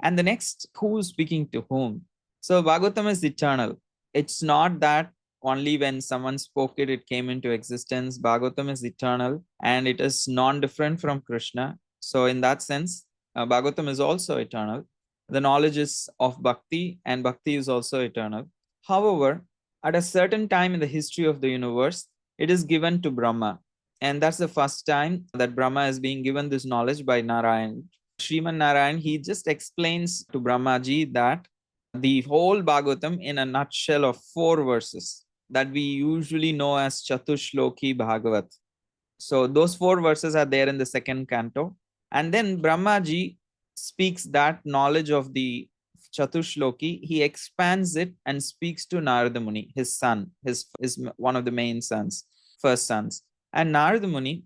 And the next, who is speaking to whom? So Bhagavatam is eternal. It's not that only when someone spoke it, it came into existence. Bhagavatam is eternal and it is non-different from Krishna. So in that sense, Bhagavatam is also eternal. The knowledge is of bhakti, and bhakti is also eternal. However, at a certain time in the history of the universe, it is given to Brahma. And that's the first time that Brahma is being given this knowledge by Narayan. Srimad Narayan, he just explains to Brahmaji that the whole Bhagavatam in a nutshell of 4 verses that we usually know as Chatushloki Bhagavat. So those 4 verses are there in the second canto. And then Brahmaji speaks that knowledge of the Chatushloki, he expands it and speaks to Narada Muni, his son, his one of the main sons, first sons. And Narada Muni,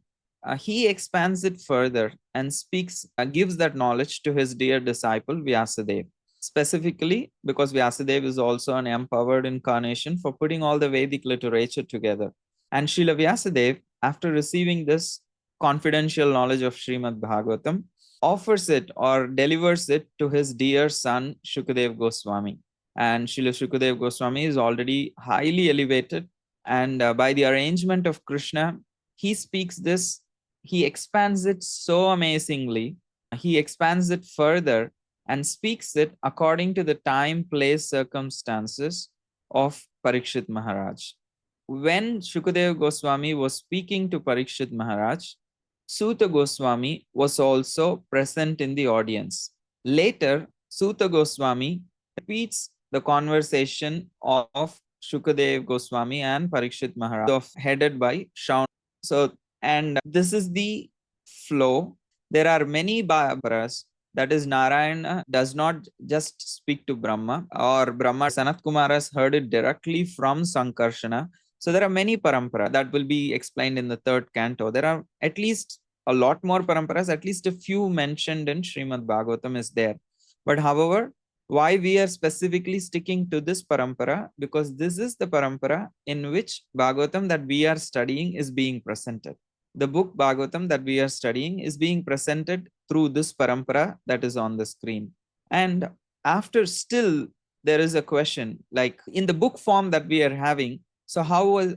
he expands it further and speaks, gives that knowledge to his dear disciple Vyasadeva. Specifically, because Vyasadeva is also an empowered incarnation for putting all the Vedic literature together. And Srila Vyasadeva, after receiving this confidential knowledge of Srimad Bhagavatam, offers it or delivers it to his dear son Shukadeva Goswami. And Srila Shukadeva Goswami is already highly elevated. And by the arrangement of Krishna, he speaks this, he expands it so amazingly. He expands it further and speaks it according to the time, place, circumstances of Parikshit Maharaj. When Shukadeva Goswami was speaking to Parikshit Maharaj, Suta Goswami was also present in the audience. Later, Suta Goswami repeats the conversation of Shukadeva Goswami and Parikshit Maharaj, headed by Shaun. So, and this is the flow. There are many Bhagavatas. That is, Narayana does not just speak to Brahma, or Brahma, Sanat Kumara has heard it directly from Sankarshana. So there are many paramparas that will be explained in the third canto. There are at least a lot more paramparas, at least a few mentioned in Srimad Bhagavatam is there. But however, why we are specifically sticking to this parampara? Because this is the parampara in which Bhagavatam that we are studying is being presented. The book Bhagavatam that we are studying is being presented through this parampara that is on the screen. And after still, there is a question, like in the book form that we are having, so how is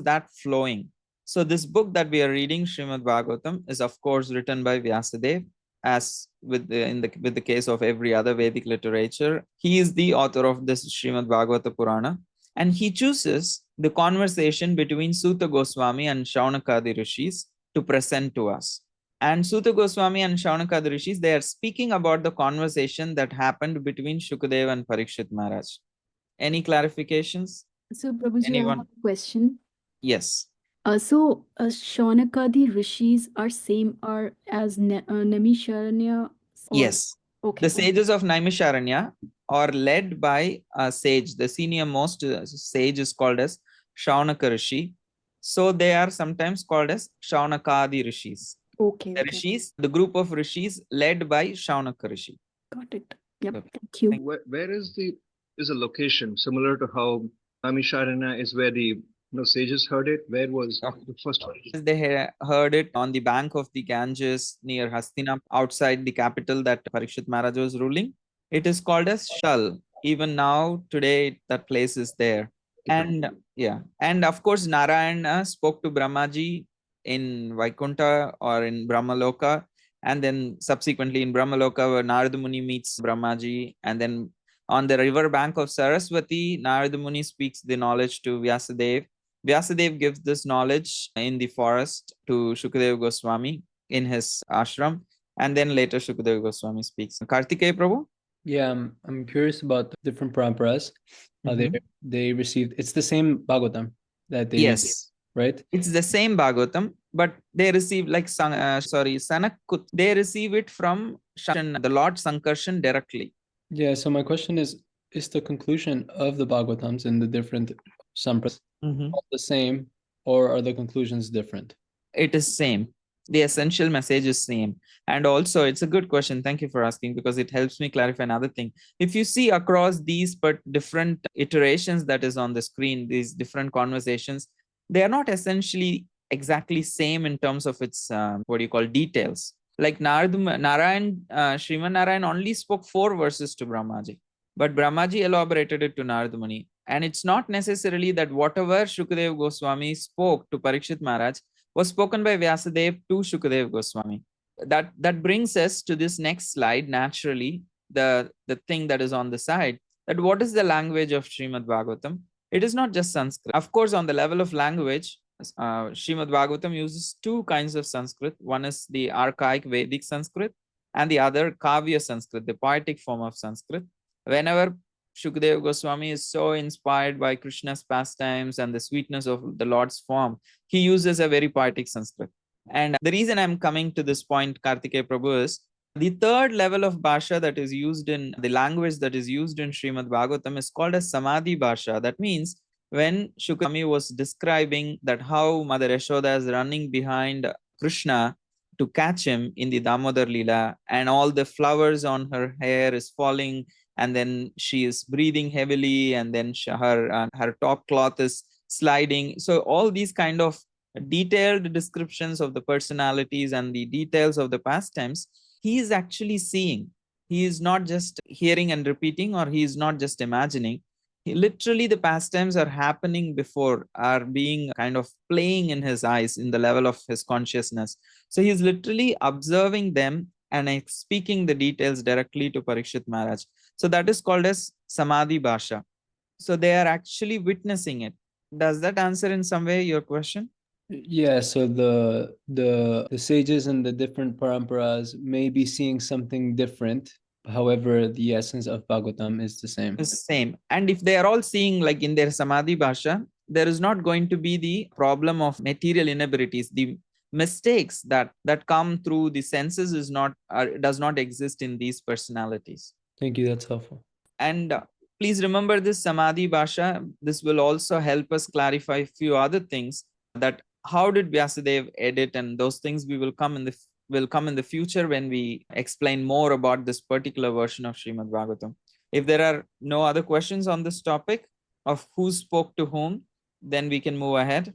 that flowing? So this book that we are reading, Srimad Bhagavatam, is of course written by Vyasadeva, as with the case of every other Vedic literature. He is the author of this Srimad Bhagavata Purana, and he chooses the conversation between Suta Goswami and Shaunakadi Rishis to present to us. And Suta Goswami and Shaunakadi Rishis, they are speaking about the conversation that happened between Shukadeva and Parikshit Maharaj. Any clarifications? So, Prabhuji, Anyone? I have a question. Yes. So Shaunakadi rishis are same as Naimisharanya? Yes. Okay. The sages of Naimisharanya are led by a sage. The senior most sage is called as Shaunaka Rishi. So they are sometimes called as Shaunakadi Rishis. Okay. The Rishis, the group of Rishis led by Shaunaka Rishi. Got it. Yep. Okay. Thank you. Where is a location similar to how Naimisharanya is where the sages heard it? Where was the first one? They heard it on the bank of the Ganges near Hastinapur, outside the capital that Parikshit Maharaj was ruling. It is called as Shal. Even now, today, that place is there. And yeah, and of course, Narayana spoke to Brahmaji in Vaikuntha or in Brahmaloka, and then subsequently in Brahmaloka, where Narada Muni meets Brahmaji, and then on the river bank of Saraswati, Narada Muni speaks the knowledge to Vyasadeva. Vyasadeva gives this knowledge in the forest to Shukadeva Goswami in his ashram, and then later Shukadeva Goswami speaks. Kartikeya Prabhu? Yeah, I'm curious about the different paramparas. They received, it's the same Bhagavatam that they received, right? It's the same Bhagavatam, but they receive like Sanakut. They receive it from the Lord Sankarshan directly. Yeah, so my question is the conclusion of the Bhagavatams in the different sampradayas all the same, or are the conclusions different? It is same. The essential message is same. And also, it's a good question. Thank you for asking, because it helps me clarify another thing. If you see across these different iterations that is on the screen, these different conversations, they are not essentially exactly same in terms of its details. Like Narayan, Sriman Narayan only spoke 4 verses to Brahmaji, but Brahmaji elaborated it to Narada Muni. And it's not necessarily that whatever Shukadev Goswami spoke to Parikshit Maharaj was spoken by Vyasadeva to Shukadev Goswami. That brings us to this next slide naturally, the thing that is on the side, that what is the language of Srimad Bhagavatam? It is not just Sanskrit. Of course, on the level of language, Srimad Bhagavatam uses 2 kinds of Sanskrit. One is the archaic Vedic Sanskrit and the other Kavya Sanskrit, the poetic form of Sanskrit. Whenever Shukadeva Goswami is so inspired by Krishna's pastimes and the sweetness of the Lord's form, he uses a very poetic Sanskrit. And the reason I'm coming to this point, Kartikeya Prabhu, is the third level of Bhasha that is used in the language that is used in Srimad Bhagavatam is called as Samadhi Bhasha. That means when Shukami was describing that how Mother Yashoda is running behind Krishna to catch him in the Damodar Leela, and all the flowers on her hair is falling, and then she is breathing heavily, and then her top cloth is sliding. So all these kind of detailed descriptions of the personalities and the details of the pastimes, he is actually seeing. He is not just hearing and repeating, or he is not just imagining. Literally, the pastimes are happening before, are being kind of playing in his eyes in the level of his consciousness. So he's literally observing them and speaking the details directly to Parikshit Maharaj. So that is called as Samadhi Bhasha. So they are actually witnessing it. Does that answer in some way your question? Yeah, so the sages and the different paramparas may be seeing something different. However, the essence of Bhagavatam is the same. The same. And if they are all seeing like in their Samadhi Bhasha, there is not going to be the problem of material inabilities. The mistakes that come through the senses does not exist in these personalities. Thank you, that's helpful. And please remember this Samadhi Bhasha. This will also help us clarify a few other things, that how did Vyasadeva edit, and those things will come in the future when we explain more about this particular version of Srimad Bhagavatam. If there are no other questions on this topic of who spoke to whom, then we can move ahead.